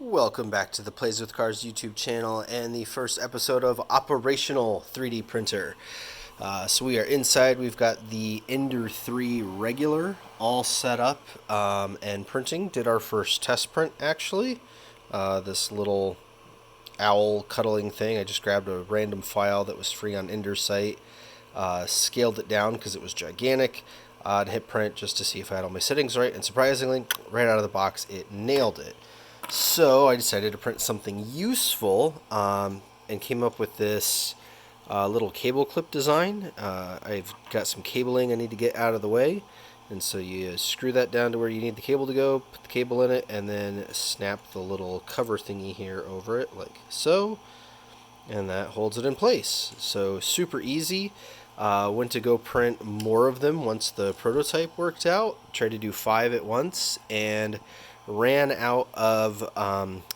Welcome back to the Plays with Cars YouTube channel and the first episode of Operational 3D Printer. So we are inside. We've got the Ender 3 regular all set up and printing. Did our first test print actually. This little owl cuddling thing. I just grabbed a random file that was free on Ender's site, scaled it down because it was gigantic, and hit print just to see if I had all my settings right. And surprisingly, right out of the box, it nailed it. So I decided to print something useful and came up with this little cable clip design. I've got some cabling I need to get out of the way. And so you screw that down to where you need the cable to go, put the cable in it, and then snap the little cover thingy here over it like so. And that holds it in place. So super easy. Went to go print more of them once the prototype worked out. Tried to do 5 at once and ran out of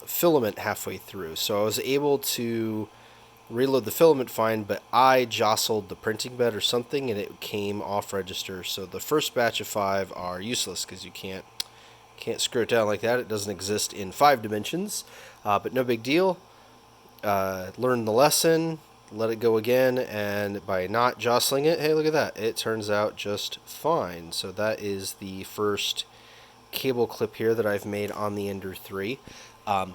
filament halfway through. So I was able to reload the filament fine, but I jostled the printing bed or something and it came off register. So the first batch of 5 are useless because you can't screw it down like that. It doesn't exist in 5 dimensions, but no big deal. Learn the lesson, let it go again, and by not jostling it, hey, look at that, it turns out just fine. So that is the first cable clip here that I've made on the Ender 3.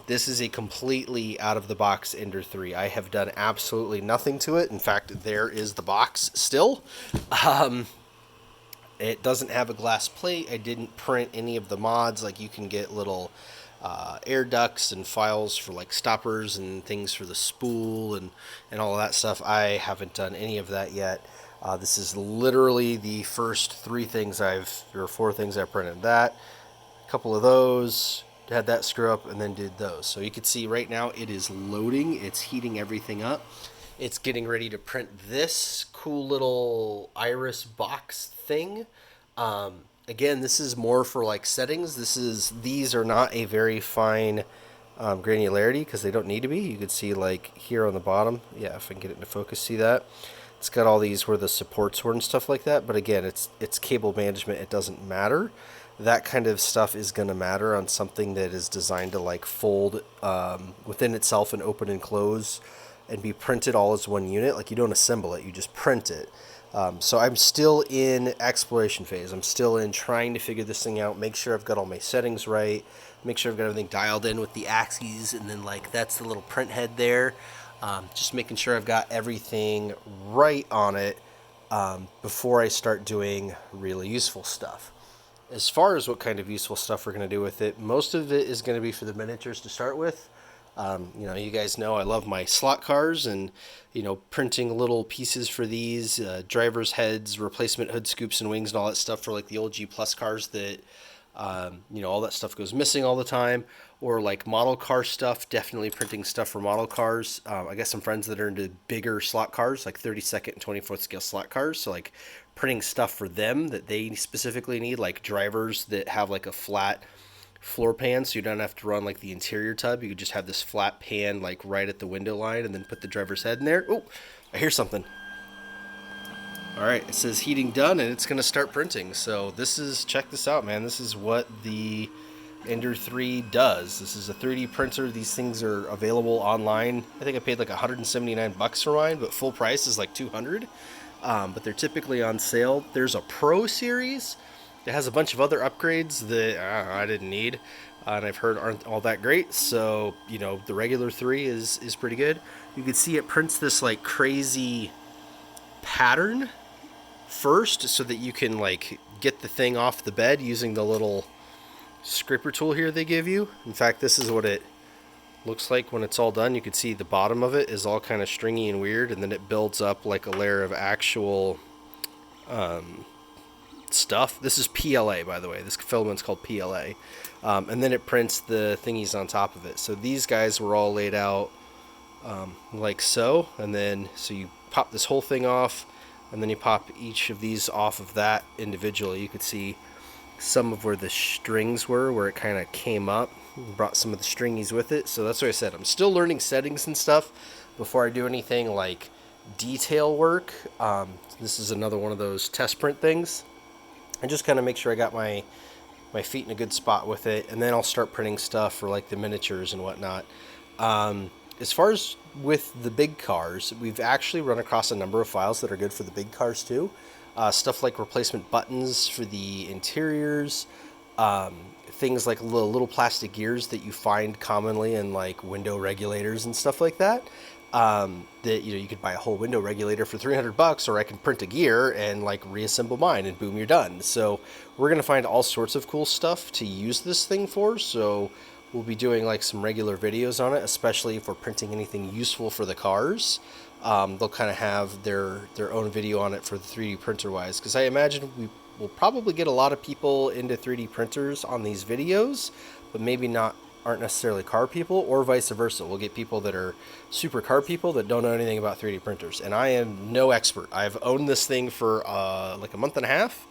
This is a completely out-of-the-box Ender 3. I have done absolutely nothing to it. In fact, there is the box still. It doesn't have a glass plate. I didn't print any of the mods. Like, you can get little air ducts and files for like stoppers and things for the spool and all of that stuff. I haven't done any of that yet. This is literally the first 4 things I've printed. That, a couple of those, had that screw up, and then did those. So you can see right now it is loading. It's heating everything up. It's getting ready to print this cool little iris box thing. Again, this is more for like settings. These are not a very fine granularity because they don't need to be. You can see like here on the bottom. Yeah, if I can get it into focus, see that? It's got all these where the supports were and stuff like that. But again, it's cable management. It doesn't matter. That kind of stuff is going to matter on something that is designed to like fold within itself and open and close and be printed all as one unit. Like, you don't assemble it, you just print it. So I'm still in exploration phase. I'm still in trying to figure this thing out, make sure I've got all my settings right, make sure I've got everything dialed in with the axes, and then like that's the little print head there. Just making sure I've got everything right on it before I start doing really useful stuff. As far as what kind of useful stuff we're going to do with it, most of it is going to be for the miniatures to start with. You guys know I love my slot cars and, printing little pieces for these, driver's heads, replacement hood scoops and wings and all that stuff for like the old G Plus cars that, all that stuff goes missing all the time. Or like model car stuff, definitely printing stuff for model cars. I got some friends that are into bigger slot cars, like 32nd and 24th scale slot cars. So like printing stuff for them that they specifically need, like drivers that have like a flat floor pan, so you don't have to run like the interior tub. You could just have this flat pan like right at the window line and then put the driver's head in there. Oh, I hear something. All right, it says heating done and it's going to start printing. So check this out, man. This is what the Ender 3 does. This is a 3D printer. These things are available online. I think I paid like $179 for mine, but full price is like $200. But they're typically on sale. There's a Pro series. It has a bunch of other upgrades that I didn't need, and I've heard aren't all that great. So, the regular 3 is pretty good. You can see it prints this like crazy pattern first so that you can like get the thing off the bed using the little scraper tool here they give you. In fact, this is what it looks like when it's all done. You can see the bottom of it is all kind of stringy and weird, and then it builds up like a layer of actual stuff. This is PLA, by the way. This filament's called PLA. And then it prints the thingies on top of it. So these guys were all laid out like so. And then, so you pop this whole thing off, and then you pop each of these off of that individually. You could see some of where the strings were, where it kind of came up. Brought some of the stringies with it. So that's what I said. I'm still learning settings and stuff before I do anything like detail work. This is another one of those test print things. And just kind of make sure I got my my feet in a good spot with it, and then I'll start printing stuff for like the miniatures and whatnot. As far as with the big cars, we've actually run across a number of files that are good for the big cars too. Stuff like replacement buttons for the interiors, things like little plastic gears that you find commonly in like window regulators and stuff like that. That you could buy a whole window regulator for $300, or I can print a gear and like reassemble mine, and boom, you're done. So we're gonna find all sorts of cool stuff to use this thing for. So we'll be doing like some regular videos on it, especially if we're printing anything useful for the cars. They'll kind of have their own video on it for the 3D printer wise, because I imagine we will probably get a lot of people into 3D printers on these videos, but maybe aren't necessarily car people, or vice versa. We'll get people that are super car people that don't know anything about 3D printers, and I am no expert. I've owned this thing for like a month and a half,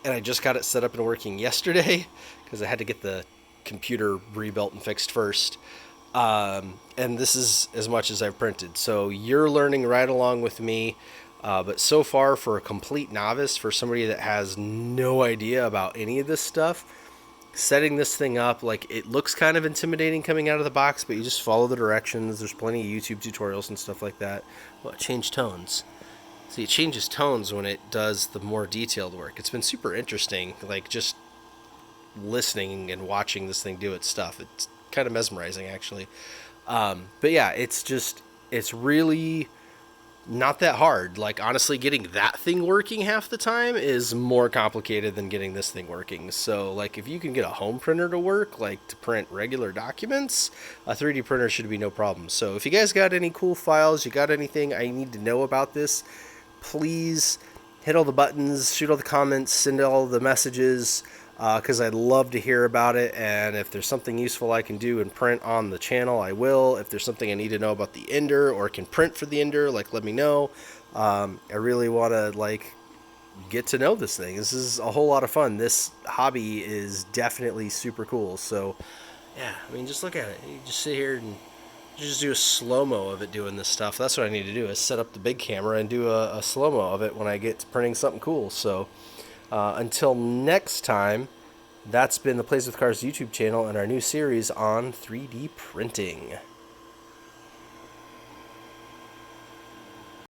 and I just got it set up and working yesterday because I had to get the computer rebuilt and fixed first. And this is as much as I've printed, so you're learning right along with me. But so far, for a complete novice, for somebody that has no idea about any of this stuff, setting this thing up, like, it looks kind of intimidating coming out of the box, but you just follow the directions. There's plenty of YouTube tutorials and stuff like that. Well, it changed tones. See, it changes tones when it does the more detailed work. It's been super interesting, like, just listening and watching this thing do its stuff. It's kind of mesmerizing, actually. But yeah, it's really not that hard. Like, honestly, getting that thing working half the time is more complicated than getting this thing working. So, like, if you can get a home printer to work, like to print regular documents, a 3D printer should be no problem. So if you guys got any cool files, you got anything I need to know about this, please hit all the buttons, shoot all the comments, send all the messages, because I'd love to hear about it. And if there's something useful I can do and print on the channel, I will. If there's something I need to know about the Ender or can print for the Ender, like, let me know. I really want to, like, get to know this thing. This is a whole lot of fun. This hobby is definitely super cool. So yeah, I mean, just look at it. You just sit here and just do a slow-mo of it doing this stuff. That's what I need to do, is set up the big camera and do a slow-mo of it when I get to printing something cool. So until next time, that's been the Plays with Cars YouTube channel and our new series on 3D printing.